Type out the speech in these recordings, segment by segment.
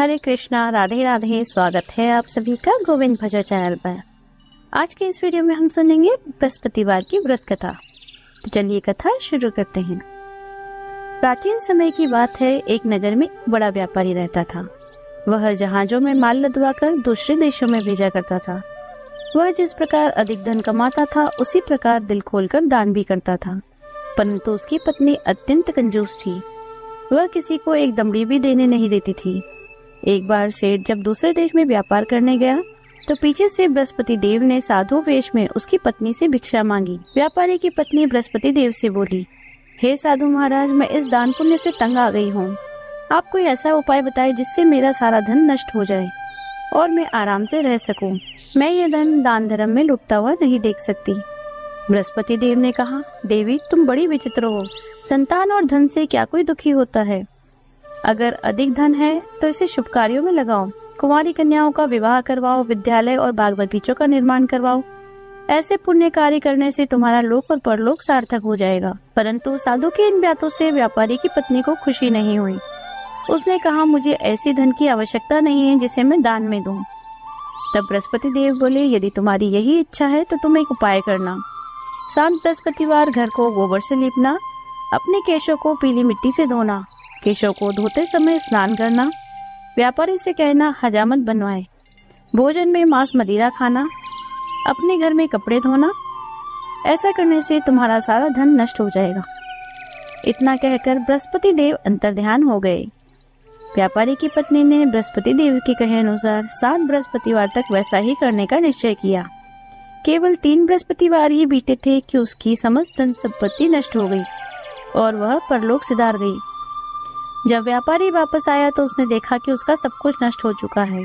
हरे कृष्णा, राधे राधे। स्वागत है आप सभी का गोविंद भजन चैनल पर। आज के इस वीडियो में हम सुनेंगे बृहस्पतिवार की व्रत कथा। तो चलिए कथा शुरू करते हैं। प्राचीन समय की बात है, एक नगर में बड़ा व्यापारी रहता था। वह जहाजों में माल लदवा कर दूसरे देशों में भेजा करता था। वह जिस प्रकार अधिक धन कमाता था, उसी प्रकार दिल खोलकर दान भी करता था। परंतु उसकी पत्नी अत्यंत कंजूस थी। वह किसी को एक दमड़ी भी देने नहीं देती थी। एक बार सेठ जब दूसरे देश में व्यापार करने गया तो पीछे से बृहस्पति देव ने साधु वेश में उसकी पत्नी से भिक्षा मांगी। व्यापारी की पत्नी बृहस्पति देव से बोली, हे साधु महाराज, मैं इस दान पुण्य से तंग आ गई हूँ। आप कोई ऐसा उपाय बताए जिससे मेरा सारा धन नष्ट हो जाए और मैं आराम से रह सकूं। मैं ये धन दान धर्म में लुटता हुआ नहीं देख सकती। बृहस्पति देव ने कहा, देवी तुम बड़ी विचित्र हो। संतान और धन से क्या कोई दुखी होता है? अगर अधिक धन है तो इसे शुभ कार्यों में लगाओ। कुंवारी कन्याओं का विवाह करवाओ, विद्यालय और बाग बगीचों का निर्माण करवाओ। ऐसे पुण्य कार्य करने से तुम्हारा लोक और परलोक सार्थक हो जाएगा। परंतु साधु के इन बातों से व्यापारी की पत्नी को खुशी नहीं हुई। उसने कहा, मुझे ऐसी धन की आवश्यकता नहीं है जिसे मैं दान में दूं। तब बृहस्पति देव बोले, यदि तुम्हारी यही इच्छा है तो तुम एक उपाय करना। शांत बृहस्पतिवार घर को गोबर से लीपना, अपने केशों को पीली मिट्टी से धोना, केशों को धोते समय स्नान करना, व्यापारी से कहना हजामत बनवाए, भोजन में मांस मदिरा खाना, अपने घर में कपड़े धोना। ऐसा करने से तुम्हारा सारा धन नष्ट हो जाएगा। इतना कहकर बृहस्पति देव अंतर्ध्यान हो गए। व्यापारी की पत्नी ने बृहस्पति देव के कहे अनुसार 7 बृहस्पतिवार तक वैसा ही करने का निश्चय किया। केवल 3 बृहस्पतिवार ही बीते थे कि उसकी समस्त धन संपत्ति नष्ट हो गई और वह परलोक सिधार गई। जब व्यापारी वापस आया तो उसने देखा कि उसका सब कुछ नष्ट हो चुका है।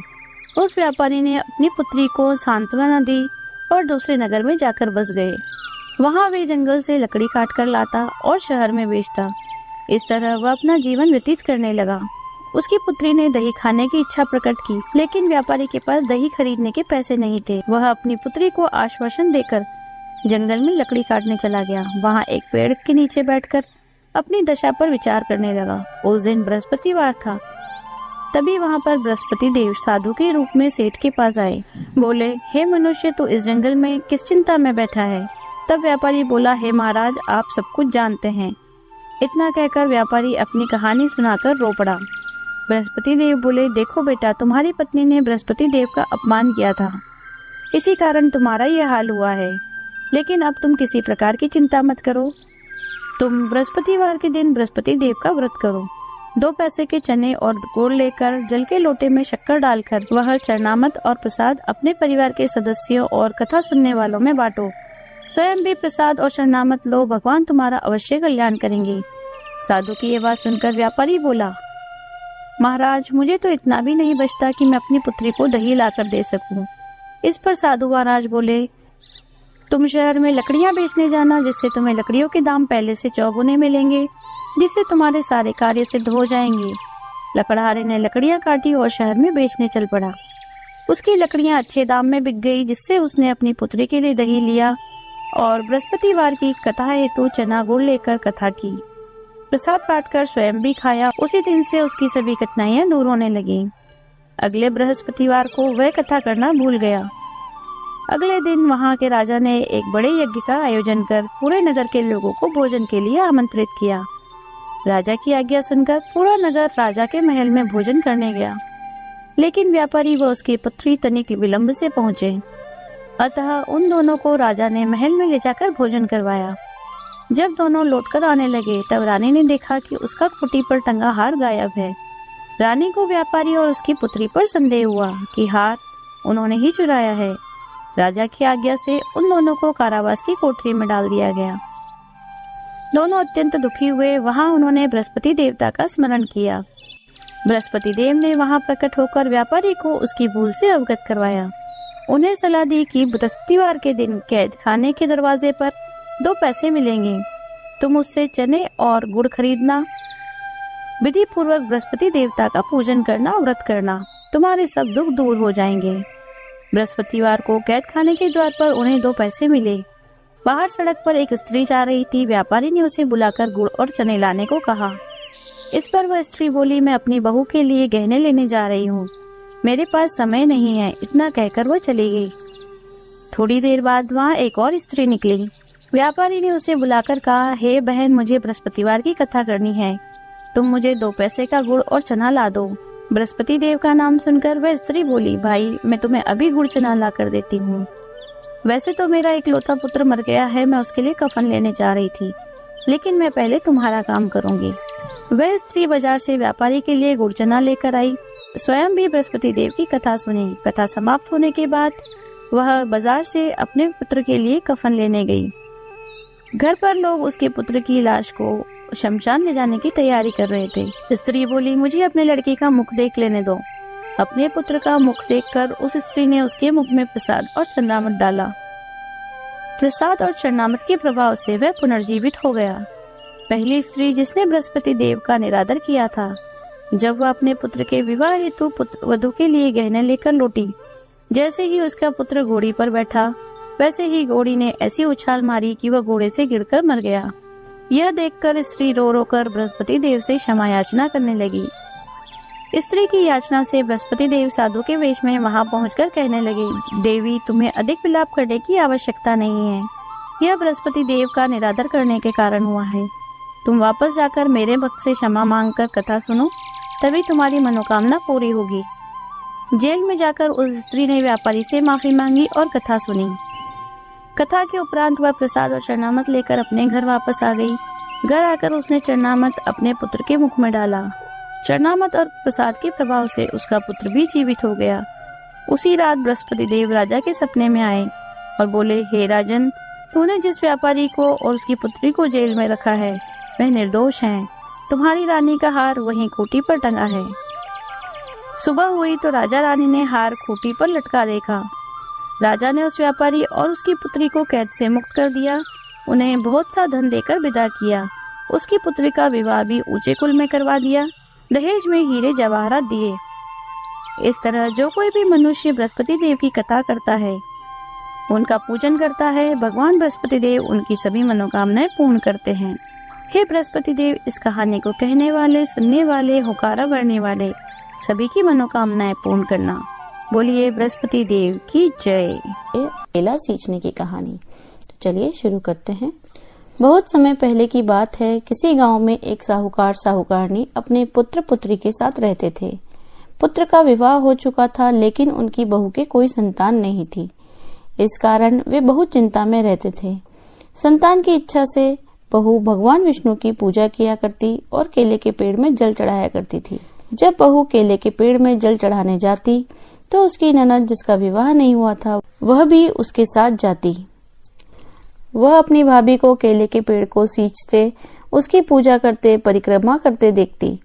उस व्यापारी ने अपनी पुत्री को सांत्वना दी और दूसरे नगर में जाकर बस गए। वहां वे जंगल से लकड़ी काट कर लाता और शहर में बेचता। इस तरह वह अपना जीवन व्यतीत करने लगा। उसकी पुत्री ने दही खाने की इच्छा प्रकट की, लेकिन व्यापारी के पास दही खरीदने के पैसे नहीं थे। वह अपनी पुत्री को आश्वासन देकर जंगल में लकड़ी काटने चला गया। वहाँ एक पेड़ के नीचे बैठकर अपनी दशा पर विचार करने लगा। उस दिन बृहस्पतिवार था। तभी वहाँ पर बृहस्पति देव साधु के रूप में सेठ के पास आए। बोले, हे मनुष्य, तू इस जंगल में किस चिंता में बैठा है? तब व्यापारी बोला, हे महाराज, आप सब कुछ जानते हैं। इतना कहकर व्यापारी अपनी कहानी सुनाकर रो पड़ा। बृहस्पति देव बोले, देखो बेटा, तुम्हारी पत्नी ने बृहस्पति देव का अपमान किया था, इसी कारण तुम्हारा यह हाल हुआ है। लेकिन अब तुम किसी प्रकार की चिंता मत करो। तुम बृहस्पतिवार के दिन बृहस्पति देव का व्रत करो। 2 पैसे के चने और गुड़ लेकर जल के लोटे में शक्कर डालकर वह चरणामत और प्रसाद अपने परिवार के सदस्यों और कथा सुनने वालों में बांटो। स्वयं भी प्रसाद और चरणामत लो, भगवान तुम्हारा अवश्य कल्याण करेंगे। साधु की ये बात सुनकर व्यापारी बोला, महाराज, मुझे तो इतना भी नहीं बचता कि मैं अपनी पुत्री को दही लाकर दे सकूं। इस पर साधु महाराज बोले, तुम शहर में लकड़ियां बेचने जाना, जिससे तुम्हें लकड़ियों के दाम पहले से चौगुने मिलेंगे, जिससे तुम्हारे सारे कार्य सिद्ध हो जाएंगे। लकड़हारे ने लकड़ियां काटी और शहर में बेचने चल पड़ा। उसकी लकड़ियां अच्छे दाम में बिक गई, जिससे उसने अपनी पुत्री के लिए दही लिया और बृहस्पतिवार की कथा हेतु चना गुड़ लेकर कथा की। प्रसाद बांटकर स्वयं भी खाया। उसी दिन से उसकी सभी कठिनाइयां दूर होने लगी। अगले बृहस्पतिवार को वह कथा करना भूल गया। अगले दिन वहां के राजा ने एक बड़े यज्ञ का आयोजन कर पूरे नगर के लोगों को भोजन के लिए आमंत्रित किया। राजा की आज्ञा सुनकर पूरा नगर राजा के महल में भोजन करने गया, लेकिन व्यापारी व उसकी पुत्री तनिक विलंब से पहुंचे। अतः उन दोनों को राजा ने महल में ले जाकर भोजन करवाया। जब दोनों लौटकर आने लगे तब रानी ने देखा कि उसका खूंटी पर टंगा हार गायब है। रानी को व्यापारी और उसकी पुत्री पर संदेह हुआ कि हार उन्होंने ही चुराया है। राजा की आज्ञा से उन दोनों को कारावास की कोठरी में डाल दिया गया। दोनों अत्यंत दुखी हुए। वहां उन्होंने बृहस्पति देवता का स्मरण किया। बृहस्पति देव ने वहां प्रकट होकर व्यापारी को उसकी भूल से अवगत करवाया। उन्हें सलाह दी कि बृहस्पतिवार के दिन कैद खाने के दरवाजे पर 2 पैसे मिलेंगे, तुम उससे चने और गुड़ खरीदना, विधि पूर्वक बृहस्पति देवता का पूजन करना, व्रत करना, तुम्हारे सब दुख दूर हो जाएंगे। बृहस्पतिवार को कैद खाने के द्वार पर उन्हें 2 पैसे मिले। बाहर सड़क पर एक स्त्री जा रही थी। व्यापारी ने उसे बुलाकर गुड़ और चने लाने को कहा। इस पर वह स्त्री बोली, मैं अपनी बहू के लिए गहने लेने जा रही हूँ, मेरे पास समय नहीं है। इतना कहकर वह चली गई। थोड़ी देर बाद वहाँ एक और स्त्री निकली। व्यापारी ने उसे बुलाकर कहा, हे बहन, मुझे बृहस्पतिवार की कथा करनी है, तुम मुझे 2 पैसे का गुड़ और चना ला दो। बृहस्पति देव का नाम सुनकर वह स्त्री बोली, भाई मैं तुम्हें अभी गुड़ चना ला कर देती हूँ। वैसे तो मेरा इकलौता पुत्र मर गया है, मैं उसके लिए कफन लेने जा रही थी, लेकिन मैं पहले तुम्हारा काम करूंगी। वह स्त्री बाजार से व्यापारी के लिए गुड़ चना लेकर आई, स्वयं भी बृहस्पति देव की कथा सुनी। कथा समाप्त होने के बाद वह बाजार से अपने पुत्र के लिए कफन लेने गई। घर पर लोग उसके पुत्र की लाश को शमशान ले जाने की तैयारी कर रहे थे। स्त्री बोली, मुझे अपने लड़के का मुख देख लेने दो। अपने पुत्र का मुख देखकर उस स्त्री ने उसके मुख में प्रसाद और चरणामृत डाला। प्रसाद और चरणामृत के प्रभाव से वह पुनर्जीवित हो गया। पहली स्त्री जिसने बृहस्पति देव का निरादर किया था, जब वह अपने पुत्र के विवाह हेतु वधू के लिए गहने लेकर लौटी, जैसे ही उसका पुत्र घोड़ी पर बैठा, वैसे ही घोड़ी ने ऐसी उछाल मारी कि वह घोड़े से गिरकर मर गया। यह देखकर स्त्री रो रो कर बृहस्पति देव से क्षमा याचना करने लगी। स्त्री की याचना से बृहस्पति देव साधु के वेश में वहां पहुंचकर कहने लगे, देवी, तुम्हें अधिक विलाप करने की आवश्यकता नहीं है, यह बृहस्पति देव का निरादर करने के कारण हुआ है। तुम वापस जाकर मेरे भक्त से क्षमा मांगकर कथा सुनो, तभी तुम्हारी मनोकामना पूरी होगी। जेल में जाकर उस स्त्री ने व्यापारी से माफी मांगी और कथा सुनी। कथा के उपरांत वह प्रसाद और चरणामृत लेकर अपने घर वापस आ गई। घर आकर उसने चरणामृत अपने पुत्र के मुख में डाला। चरणामृत और प्रसाद के प्रभाव से उसका पुत्र भी जीवित हो गया। उसी रात बृहस्पति देव राजा के सपने में आए और बोले, हे राजन, तूने जिस व्यापारी को और उसकी पुत्री को जेल में रखा है वह निर्दोष है। तुम्हारी रानी का हार वहीं खूंटी पर टंगा है। सुबह हुई तो राजा रानी ने हार खूंटी पर लटका देखा। राजा ने उस व्यापारी और उसकी पुत्री को कैद से मुक्त कर दिया, उन्हें बहुत सा धन देकर विदा किया। उसकी पुत्री का विवाह भी ऊंचे कुल में करवा दिया, दहेज में हीरे जवाहरात दिए। इस तरह जो कोई भी मनुष्य बृहस्पति देव की कथा करता है, उनका पूजन करता है, भगवान बृहस्पति देव उनकी सभी मनोकामनाएं पूर्ण करते हैं। हे बृहस्पति देव, इस कहानी को कहने वाले, सुनने वाले, हुकारा भरने वाले सभी की मनोकामनाएं पूर्ण करना। बोलिए बृहस्पति देव की जय। केला सींचने की कहानी। तो चलिए शुरू करते हैं। बहुत समय पहले की बात है, किसी गांव में एक साहूकार साहूकारनी अपने पुत्र पुत्री के साथ रहते थे। पुत्र का विवाह हो चुका था, लेकिन उनकी बहू के कोई संतान नहीं थी। इस कारण वे बहुत चिंता में रहते थे। संतान की इच्छा से बहू भगवान विष्णु की पूजा किया करती और केले के पेड़ में जल चढ़ाया करती थी। जब बहू केले के पेड़ में जल चढ़ाने जाती तो उसकी ननद, जिसका विवाह नहीं हुआ था, वह भी उसके साथ जाती। वह अपनी भाभी को केले के पेड़ को सींचते, उसकी पूजा करते, परिक्रमा करते देखती।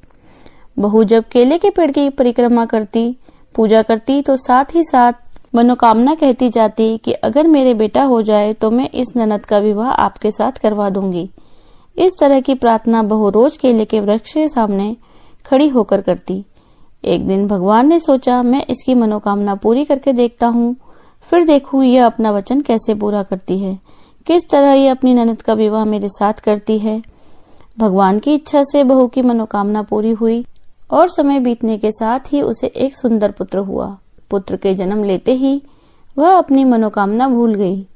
बहू जब केले के पेड़ की परिक्रमा करती, पूजा करती, तो साथ ही साथ मनोकामना कहती जाती कि अगर मेरे बेटा हो जाए तो मैं इस ननद का विवाह आपके साथ करवा दूंगी। इस तरह की प्रार्थना बहू रोज केले के वृक्ष के सामने खड़ी होकर करती। एक दिन भगवान ने सोचा, मैं इसकी मनोकामना पूरी करके देखता हूँ, फिर देखूं यह अपना वचन कैसे पूरा करती है, किस तरह यह अपनी ननद का विवाह मेरे साथ करती है। भगवान की इच्छा से बहू की मनोकामना पूरी हुई और समय बीतने के साथ ही उसे एक सुंदर पुत्र हुआ। पुत्र के जन्म लेते ही वह अपनी मनोकामना भूल गई,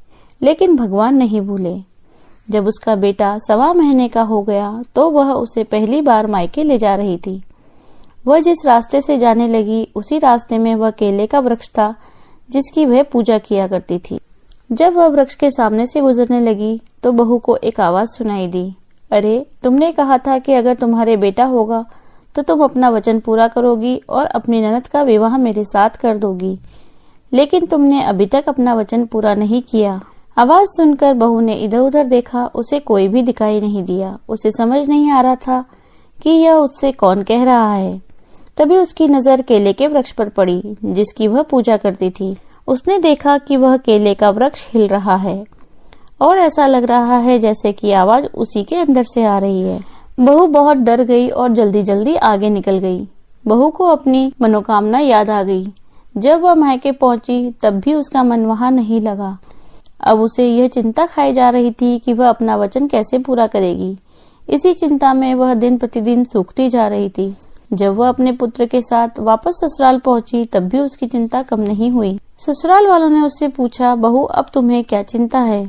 लेकिन भगवान नहीं भूले। जब उसका बेटा 1.25 महीने का हो गया तो वह उसे पहली बार मायके ले जा रही थी। वह जिस रास्ते से जाने लगी, उसी रास्ते में वह केले का वृक्ष था जिसकी वह पूजा किया करती थी। जब वह वृक्ष के सामने से गुजरने लगी तो बहू को एक आवाज सुनाई दी, अरे, तुमने कहा था कि अगर तुम्हारे बेटा होगा तो तुम अपना वचन पूरा करोगी और अपनी ननद का विवाह मेरे साथ कर दोगी, लेकिन तुमने अभी तक अपना वचन पूरा नहीं किया। आवाज सुनकर बहू ने इधर उधर देखा, उसे कोई भी दिखाई नहीं दिया। उसे समझ नहीं आ रहा था कि यह उससे कौन कह रहा है। तभी उसकी नजर केले के वृक्ष पर पड़ी जिसकी वह पूजा करती थी। उसने देखा कि वह केले का वृक्ष हिल रहा है और ऐसा लग रहा है जैसे कि आवाज उसी के अंदर से आ रही है। बहू बहुत डर गई और जल्दी जल्दी आगे निकल गई। बहू को अपनी मनोकामना याद आ गई। जब वह मायके पहुंची तब भी उसका मन वहां नहीं लगा। अब उसे यह चिंता खाई जा रही थी कि वह अपना वचन कैसे पूरा करेगी। इसी चिंता में वह दिन प्रतिदिन सूखती जा रही थी। जब वह अपने पुत्र के साथ वापस ससुराल पहुंची तब भी उसकी चिंता कम नहीं हुई। ससुराल वालों ने उससे पूछा, बहू अब तुम्हें क्या चिंता है?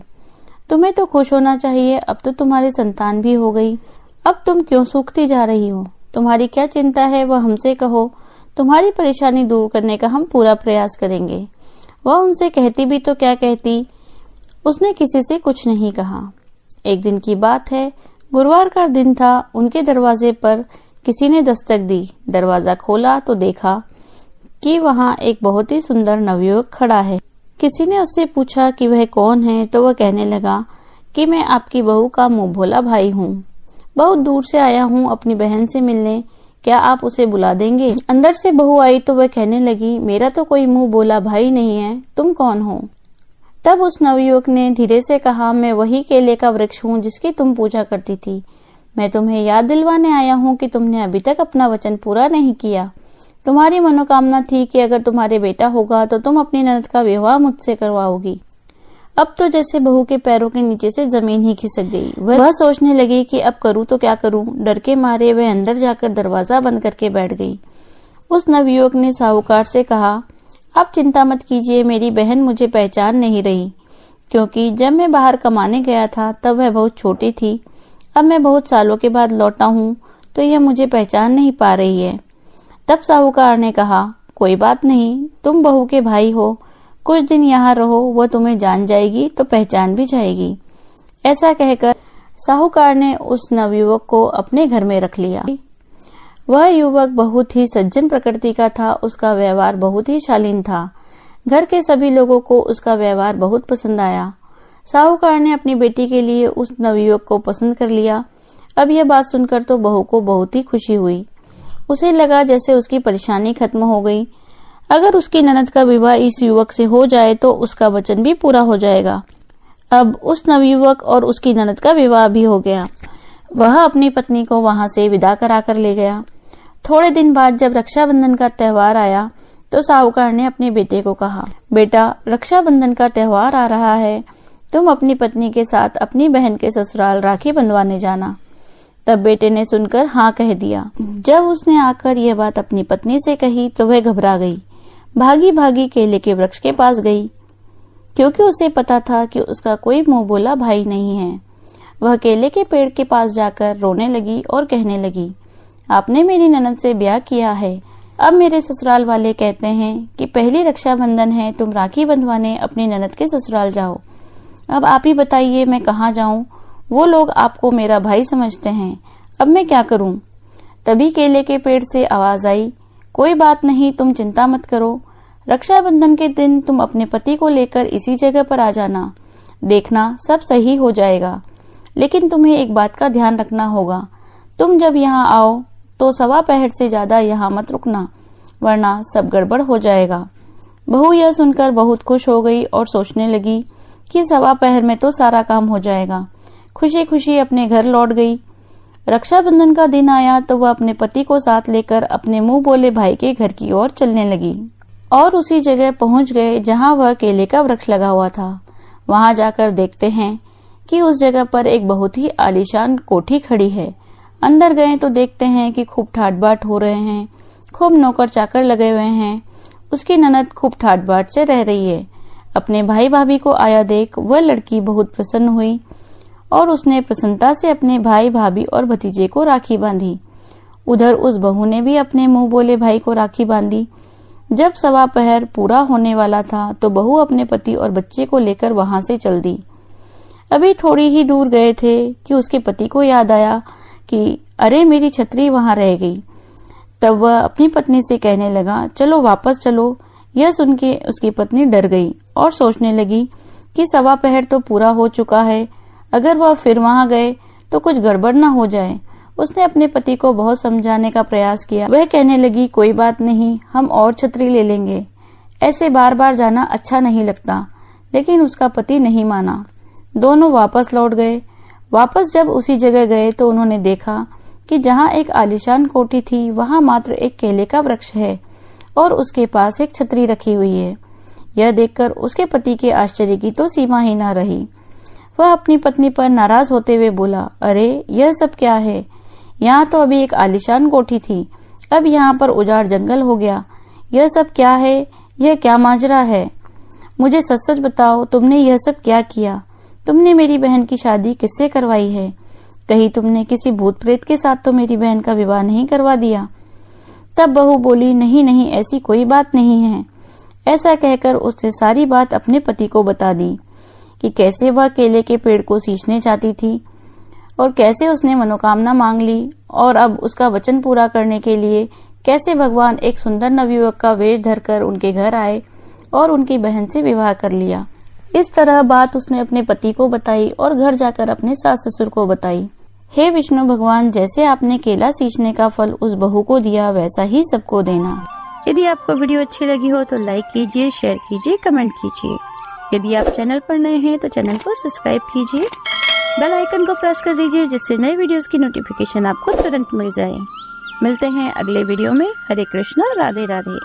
तुम्हें तो खुश होना चाहिए, अब तो तुम्हारी संतान भी हो गई। अब तुम क्यों सूखती जा रही हो? तुम्हारी क्या चिंता है वह हमसे कहो, तुम्हारी परेशानी दूर करने का हम पूरा प्रयास करेंगे। वह उनसे कहती भी तो क्या कहती, उसने किसी से कुछ नहीं कहा। एक दिन की बात है, गुरुवार का दिन था। उनके दरवाजे पर किसी ने दस्तक दी। दरवाजा खोला तो देखा कि वहाँ एक बहुत ही सुंदर नवयुवक खड़ा है। किसी ने उससे पूछा कि वह कौन है, तो वह कहने लगा कि मैं आपकी बहू का मुंह भोला भाई हूँ। बहुत दूर से आया हूँ अपनी बहन से मिलने, क्या आप उसे बुला देंगे? अंदर से बहू आई तो वह कहने लगी, मेरा तो कोई मुंह बोला भाई नहीं है, तुम कौन हो? तब उस नवयुवक ने धीरे से कहा, मैं वही केले का वृक्ष हूँ जिसकी तुम पूजा करती थी। मैं तुम्हें याद दिलवाने आया हूँ कि तुमने अभी तक अपना वचन पूरा नहीं किया। तुम्हारी मनोकामना थी कि अगर तुम्हारे बेटा होगा तो तुम अपनी ननद का विवाह मुझसे करवाओगी। अब तो जैसे बहू के पैरों के नीचे से जमीन ही खिसक गई। वह सोचने लगी कि अब करूँ तो क्या करूँ। डर के मारे वह अंदर जाकर दरवाजा बंद करके बैठ गई। उस नवयुवक ने साहूकार से कहा, आप चिंता मत कीजिए, मेरी बहन मुझे पहचान नहीं रही, क्योंकि जब मैं बाहर कमाने गया था तब वह बहुत छोटी थी। अब मैं बहुत सालों के बाद लौटा हूँ तो यह मुझे पहचान नहीं पा रही है। तब साहूकार ने कहा, कोई बात नहीं, तुम बहू के भाई हो, कुछ दिन यहाँ रहो, वह तुम्हें जान जाएगी तो पहचान भी जाएगी। ऐसा कहकर साहूकार ने उस नवयुवक को अपने घर में रख लिया। वह युवक बहुत ही सज्जन प्रकृति का था। उसका व्यवहार बहुत ही शालीन था। घर के सभी लोगों को उसका व्यवहार बहुत पसंद आया। साहूकार ने अपनी बेटी के लिए उस नवयुवक को पसंद कर लिया। अब यह बात सुनकर तो बहू को बहुत ही खुशी हुई। उसे लगा जैसे उसकी परेशानी खत्म हो गई। अगर उसकी ननद का विवाह इस युवक से हो जाए तो उसका वचन भी पूरा हो जाएगा। अब उस नवयुवक और उसकी ननद का विवाह भी हो गया। वह अपनी पत्नी को वहां से विदा कराकर ले गया। थोड़े दिन बाद जब रक्षाबंधन का त्योहार आया तो साहूकार ने अपने बेटे को कहा, बेटा रक्षाबंधन का त्योहार आ रहा है, तुम अपनी पत्नी के साथ अपनी बहन के ससुराल राखी बंधवाने जाना। तब बेटे ने सुनकर हाँ कह दिया। जब उसने आकर यह बात अपनी पत्नी से कही तो वह घबरा गई। भागी भागी केले के वृक्ष के पास गई, क्योंकि उसे पता था कि उसका कोई मुंह बोला भाई नहीं है। वह केले के पेड़ के पास जाकर रोने लगी और कहने लगी, आपने मेरी ननद से ब्याह किया है। अब मेरे ससुराल वाले कहते हैं कि पहली रक्षाबंधन है, तुम राखी बंधवाने अपनी ननद के ससुराल जाओ। अब आप ही बताइए मैं कहाँ जाऊं? वो लोग आपको मेरा भाई समझते हैं, अब मैं क्या करूं? तभी केले के पेड़ से आवाज आई, कोई बात नहीं, तुम चिंता मत करो। रक्षाबंधन के दिन तुम अपने पति को लेकर इसी जगह पर आ जाना, देखना सब सही हो जाएगा। लेकिन तुम्हें एक बात का ध्यान रखना होगा, तुम जब यहाँ आओ तो 1.25 पहर से ज्यादा यहाँ मत रुकना, वरना सब गड़बड़ हो जाएगा। बहू यह सुनकर बहुत खुश हो गई और सोचने लगी कि 1.25 पहर में तो सारा काम हो जाएगा। खुशी खुशी अपने घर लौट गई। रक्षाबंधन का दिन आया तो वह अपने पति को साथ लेकर अपने मुंह बोले भाई के घर की ओर चलने लगी और उसी जगह पहुंच गए जहां वह केले का वृक्ष लगा हुआ था। वहां जाकर देखते हैं कि उस जगह पर एक बहुत ही आलीशान कोठी खड़ी है। अंदर गए तो देखते हैं कि खूब ठाट बाट हो रहे हैं, खूब नौकर चाकर लगे हुए हैं। उसकी ननद खूब ठाट बाट से रह रही है। अपने भाई भाभी को आया देख वह लड़की बहुत प्रसन्न हुई और उसने प्रसन्नता से अपने भाई भाभी और भतीजे को राखी बांधी। उधर उस बहू ने भी अपने मुंह बोले भाई को राखी बांधी। जब 1.25 पहर पूरा होने वाला था तो बहू अपने पति और बच्चे को लेकर वहां से चल दी। अभी थोड़ी ही दूर गए थे कि उसके पति को याद आया कि अरे मेरी छतरी वहां रह गई। तब वह अपनी पत्नी से कहने लगा, चलो वापस चलो। यह सुन के उसकी पत्नी डर गई और सोचने लगी कि 1.25 पहर तो पूरा हो चुका है, अगर वह फिर वहां गए तो कुछ गड़बड़ न हो जाए। उसने अपने पति को बहुत समझाने का प्रयास किया। वह कहने लगी, कोई बात नहीं, हम और छतरी ले लेंगे, ऐसे बार बार जाना अच्छा नहीं लगता। लेकिन उसका पति नहीं माना। दोनों वापस लौट गए। वापस जब उसी जगह गए तो उन्होंने देखा कि जहाँ एक आलीशान कोठी थी वहां मात्र एक केले का वृक्ष है और उसके पास एक छतरी रखी हुई है। यह देखकर उसके पति के आश्चर्य की तो सीमा ही न रही। वह अपनी पत्नी पर नाराज होते हुए बोला, अरे यह सब क्या है? यहाँ तो अभी एक आलीशान कोठी थी, अब यहाँ पर उजाड़ जंगल हो गया। यह सब क्या है? यह क्या माजरा है? मुझे सच सच बताओ, तुमने यह सब क्या किया? तुमने मेरी बहन की शादी किससे करवाई है? कहीं तुमने किसी भूत प्रेत के साथ तो मेरी बहन का विवाह नहीं करवा दिया? तब बहू बोली, नहीं नहीं, ऐसी कोई बात नहीं है। ऐसा कहकर उसने सारी बात अपने पति को बता दी कि कैसे वह केले के पेड़ को सींचने चाहती थी और कैसे उसने मनोकामना मांग ली, और अब उसका वचन पूरा करने के लिए कैसे भगवान एक सुंदर नवयुवक का वेश धरकर उनके घर आए और उनकी बहन से विवाह कर लिया। इस तरह बात उसने अपने पति को बताई और घर जाकर अपने सास ससुर को बताई। हे विष्णु भगवान, जैसे आपने केला सींचने का फल उस बहू को दिया, वैसा ही सबको देना। यदि आपको वीडियो अच्छी लगी हो तो लाइक कीजिए, शेयर कीजिए, कमेंट कीजिए। यदि आप चैनल पर नए हैं तो चैनल को सब्सक्राइब कीजिए, बेल आइकन को प्रेस कर दीजिए, जिससे नए वीडियोस की नोटिफिकेशन आपको तुरंत मिल जाए। मिलते हैं अगले वीडियो में। हरे कृष्णा, राधे राधे।